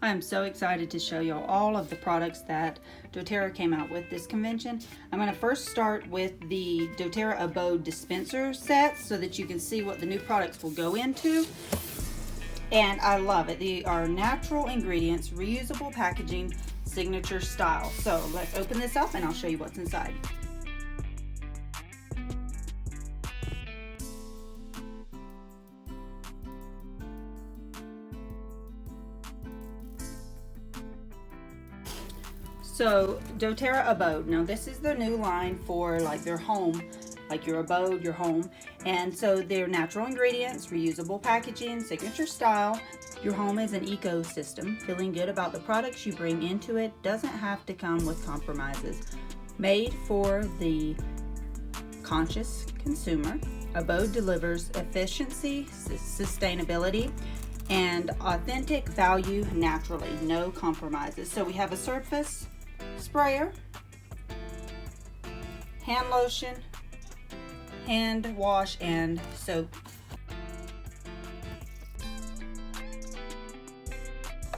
I am so excited to show y'all all of the products that doTERRA came out with this convention. I'm going to first start with the Doterra Abode dispenser sets so that you can see what the new products will go into. And I love it. They are natural ingredients, reusable packaging, signature style. So let's open this up and I'll show you what's inside. So doTERRA Abode, now this is the new line for like their home, like your abode, your home. And so they're natural ingredients, reusable packaging, signature style. Your home is an ecosystem. Feeling good about the products you bring into it doesn't have to come with compromises. Made for the conscious consumer, Abode delivers efficiency, sustainability, and authentic value naturally, no compromises. So we have a surface sprayer, hand lotion, hand wash, and soap.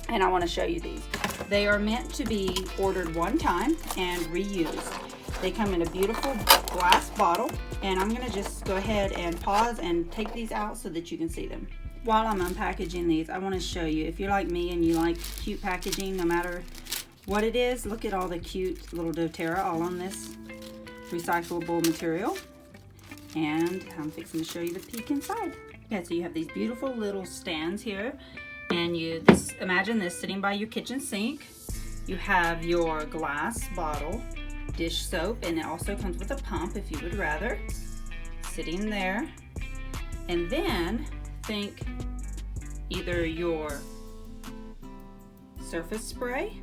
And I want to show you these. They are meant to be ordered one time and reused. They come in a beautiful glass bottle, and I'm going to just go ahead and pause and take these out so that you can see them. While I'm unpackaging these, I want to show you, if you're like me and you like cute packaging, no matter what it is, look at all the cute little doTERRA all on this recyclable material. And I'm fixing to show you the peek inside. Okay, so you have these beautiful little stands here, and imagine this sitting by your kitchen sink. You have your glass bottle, dish soap, and it also comes with a pump if you would rather, sitting there. And then think either your surface spray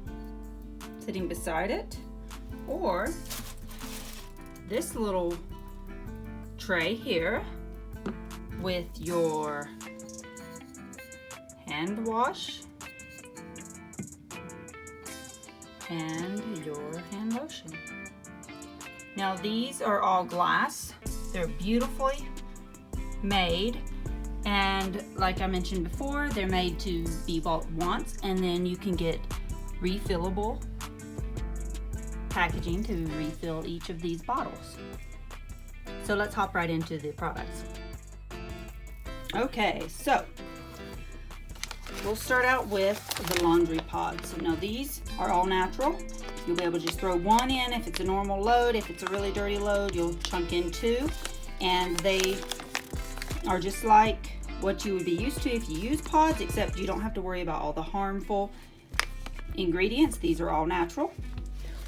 sitting beside it, or this little tray here with your hand wash and your hand lotion. Now these are all glass. They're beautifully made, and like I mentioned before, they're made to be bought once, and then you can get refillable packaging to refill each of these bottles. So let's hop right into the products. Okay, so we'll start out with the laundry pods. Now these are all natural. You'll be able to just throw one in if it's a normal load. If it's a really dirty load, you'll chunk in two, and they are just like what you would be used to if you use pods, except you don't have to worry about all the harmful ingredients. These are all natural.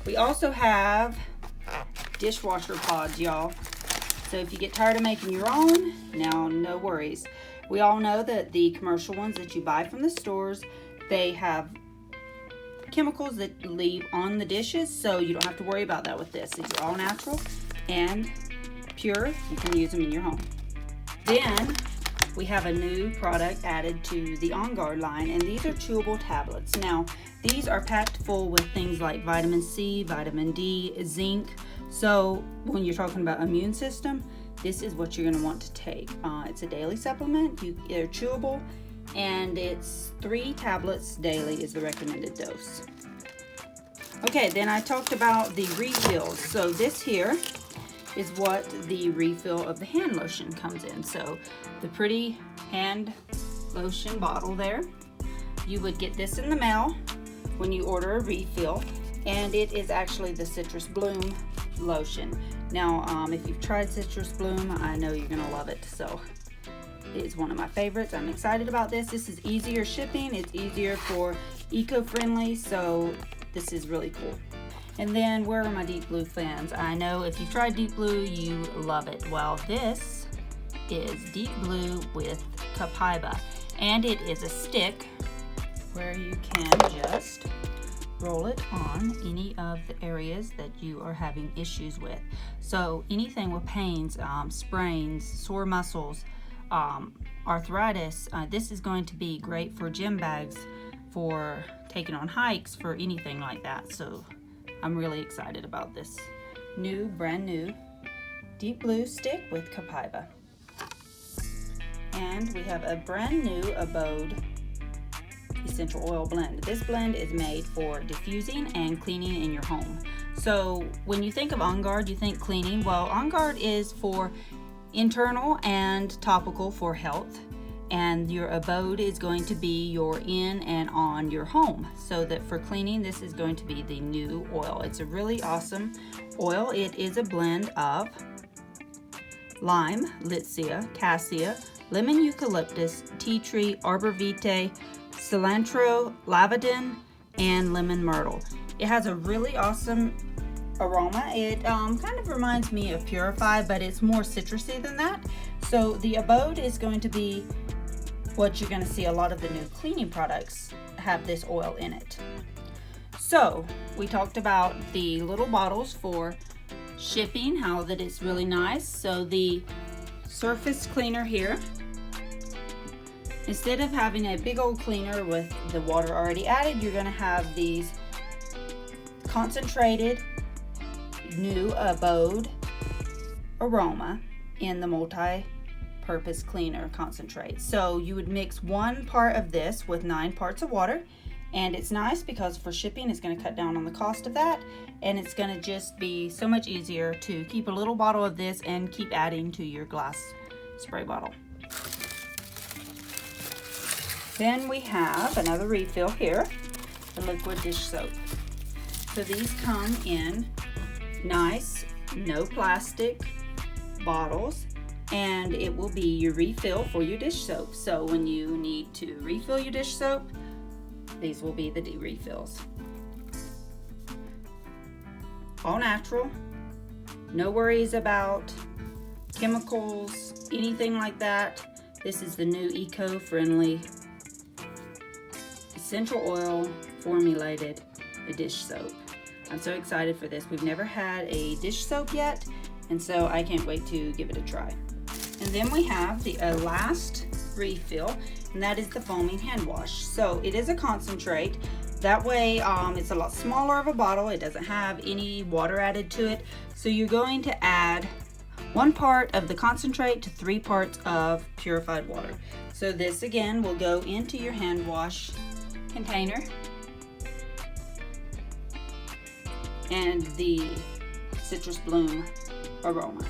We also have dishwasher pods, y'all. So if you get tired of making your own, now no worries. We all know that the commercial ones that you buy from the stores, they have chemicals that leave on the dishes, so you don't have to worry about that with this. These are all natural and pure. You can use them in your home. Then we have a new product added to the On Guard line, and these are chewable tablets. Now, these are packed full with things like vitamin C, vitamin D, zinc. So when you're talking about immune system, this is what you're going to want to take. It's a daily supplement. They're chewable, and it's 3 tablets daily is the recommended dose. Okay, then I talked about the refills. So this here is what the refill of the hand lotion comes in. So the pretty hand lotion bottle there, you would get this in the mail when you order a refill, and it is actually the Citrus Bloom lotion. Now if you've tried Citrus Bloom, I know you're gonna love it. So it's one of my favorites. I'm excited about this. This is easier shipping, it's easier for eco-friendly, so this is really cool. And then where are my Deep Blue fans? I know if you've tried Deep Blue, you love it. Well, this is Deep Blue with Copaiba, and it is a stick where you can just roll it on any of the areas that you are having issues with. So anything with pains, sprains, sore muscles, arthritis, this is going to be great for gym bags, for taking on hikes, for anything like that. So I'm really excited about this brand new Deep Blue stick with Copaiba. And we have a brand new Abode essential oil blend. This blend is made for diffusing and cleaning in your home. So when you think of On Guard, you think cleaning. Well, On Guard is for internal and topical for health, and your Abode is going to be your in and on your home. So that for cleaning, this is going to be the new oil. It's a really awesome oil. It is a blend of lime, litsea, cassia, lemon eucalyptus, tea tree, arbor vitae, cilantro, lavandin, and lemon myrtle. It has a really awesome aroma. It kind of reminds me of Purify, but it's more citrusy than that. So the Abode is going to be what you're going to see a lot of the new cleaning products have this oil in it. So we talked about the little bottles for shipping, how that it's really nice. So the surface cleaner here, instead of having a big old cleaner with the water already added, you're going to have these concentrated new Abode aroma in the multi-purpose cleaner concentrate. So you would mix 1 part of this with 9 parts of water, and it's nice because for shipping it's going to cut down on the cost of that, and it's going to just be so much easier to keep a little bottle of this and keep adding to your glass spray bottle. Then we have another refill here, the liquid dish soap. So these come in nice, no plastic bottles, and it will be your refill for your dish soap. So when you need to refill your dish soap, these will be the refills. All natural, no worries about chemicals, anything like that. This is the new eco-friendly essential oil formulated dish soap. I'm so excited for this. We've never had a dish soap yet, and so I can't wait to give it a try. And then we have the last refill, and that is the Foaming Hand Wash. So it is a concentrate. That way it's a lot smaller of a bottle. It doesn't have any water added to it. So you're going to add 1 part of the concentrate to 3 parts of purified water. So this again will go into your hand wash container, and the citrus bloom aroma.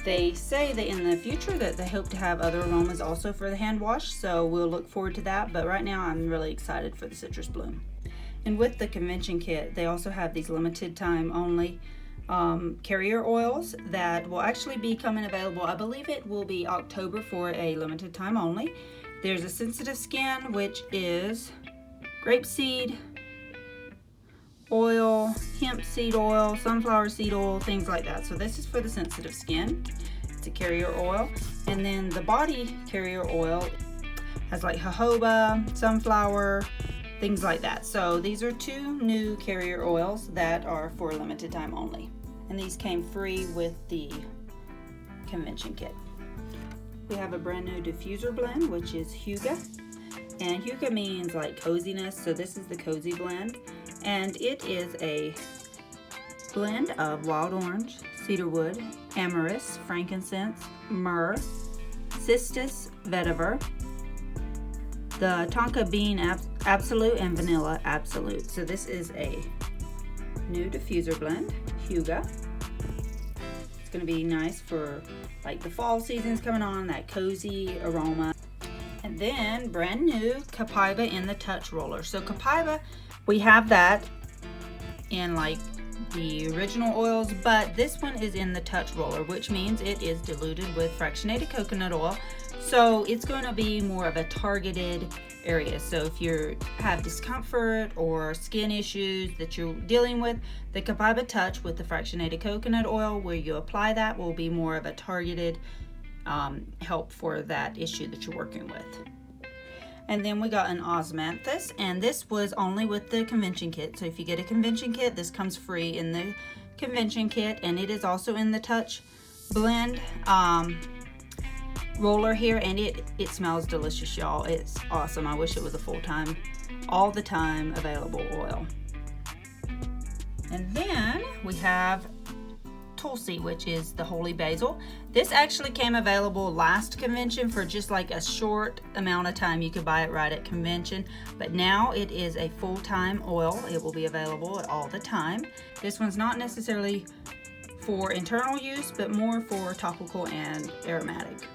They say that in the future that they hope to have other aromas also for the hand wash, so we'll look forward to that, but right now I'm really excited for the citrus bloom. And with the convention kit, they also have these limited time only carrier oils that will actually be coming available. I believe it will be October for a limited time only. There's a sensitive skin, which is grapeseed oil, hemp seed oil, sunflower seed oil, things like that. So this is for the sensitive skin. It's a carrier oil. And then the body carrier oil has like jojoba, sunflower, things like that. So these are 2 new carrier oils that are for a limited time only. And these came free with the convention kit. We have a brand new diffuser blend, which is Hygge. And Hygge means like coziness, so this is the cozy blend. And it is a blend of wild orange, cedarwood, amyris, frankincense, myrrh, cistus vetiver, the tonka bean absolute, and vanilla absolute. So this is a new diffuser blend, Hygge. It's going to be nice for like the fall season's coming on, that cozy aroma. And then brand new Copaiba in the Touch roller. So Copaiba, we have that in like the original oils, but this one is in the Touch roller, which means it is diluted with fractionated coconut oil. So it's going to be more of a targeted area. So if you have discomfort or skin issues that you're dealing with, the Copaiba Touch with the fractionated coconut oil, where you apply that, will be more of a targeted help for that issue that you're working with. And then we got an osmanthus, and this was only with the convention kit. So if you get a convention kit, this comes free in the convention kit, and it is also in the Touch blend roller here, and it smells delicious, y'all. It's awesome. I wish it was a full-time, all the time available oil. And then we have Tulsi, which is the holy basil. This actually came available last convention for just like a short amount of time. You could buy it right at convention, but now it is a full-time oil. It will be available all the time. This one's not necessarily for internal use, but more for topical and aromatic.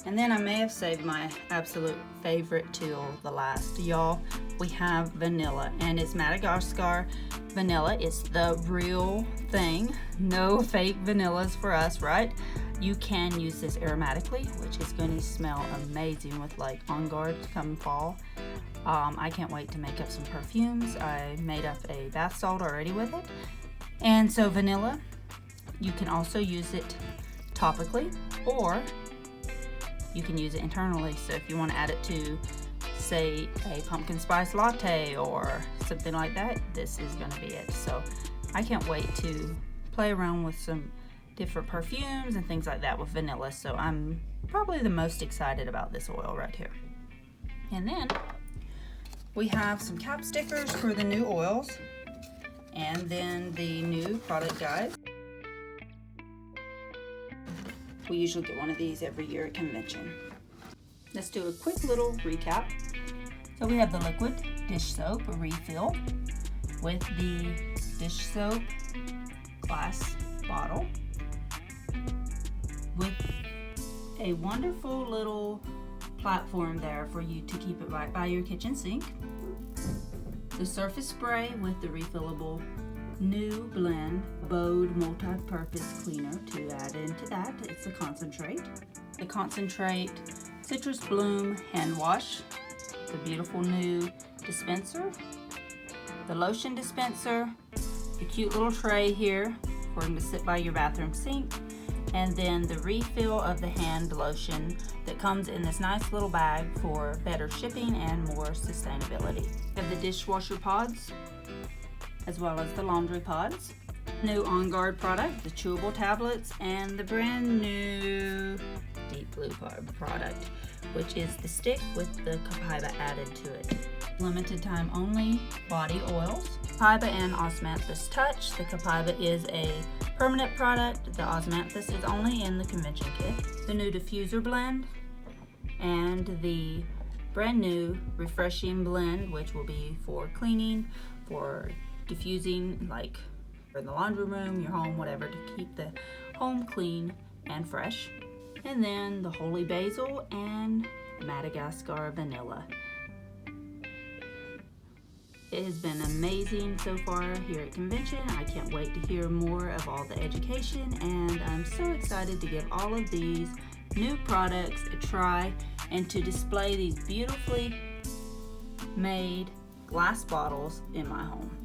And then I may have saved my absolute favorite till the last, y'all. We have vanilla, and it's Madagascar Vanilla. It's the real thing. No fake vanillas for us, right? You can use this aromatically, which is going to smell amazing with like On Guard come fall. I can't wait to make up some perfumes. I made up a bath salt already with it. And so vanilla, you can also use it topically, or you can use it internally. So if you want to add it to, say, a pumpkin spice latte or something like that, this is going to be it. So I can't wait to play around with some different perfumes and things like that with vanilla. So I'm probably the most excited about this oil right here. And then we have some cap stickers for the new oils, and then the new product guide. We usually get one of these every year at convention. Let's do a quick little recap. So we have the liquid dish soap, a refill with the dish soap glass bottle with a wonderful little platform there for you to keep it right by your kitchen sink. The surface spray with the refillable new blend Abode multi-purpose cleaner to add into that. It's a concentrate. The concentrate citrus bloom hand wash. The beautiful new dispenser. The lotion dispenser. The cute little tray here for them to sit by your bathroom sink. And then the refill of the hand lotion that comes in this nice little bag for better shipping and more sustainability. We have the dishwasher pods, as well as the laundry pods. New On Guard product, the chewable tablets, and the brand new deep blue product, which is the stick with the Copaiba added to it. Limited time only body oils. Copaiba and Osmanthus Touch. The Copaiba is a permanent product. The Osmanthus is only in the convention kit. The new diffuser blend, and the brand new refreshing blend, which will be for cleaning, for diffusing, like in the laundry room, your home, whatever, to keep the home clean and fresh. And then the holy basil and Madagascar Vanilla. It has been amazing so far here at convention. I can't wait to hear more of all the education, and I'm so excited to give all of these new products a try and to display these beautifully made glass bottles in my home.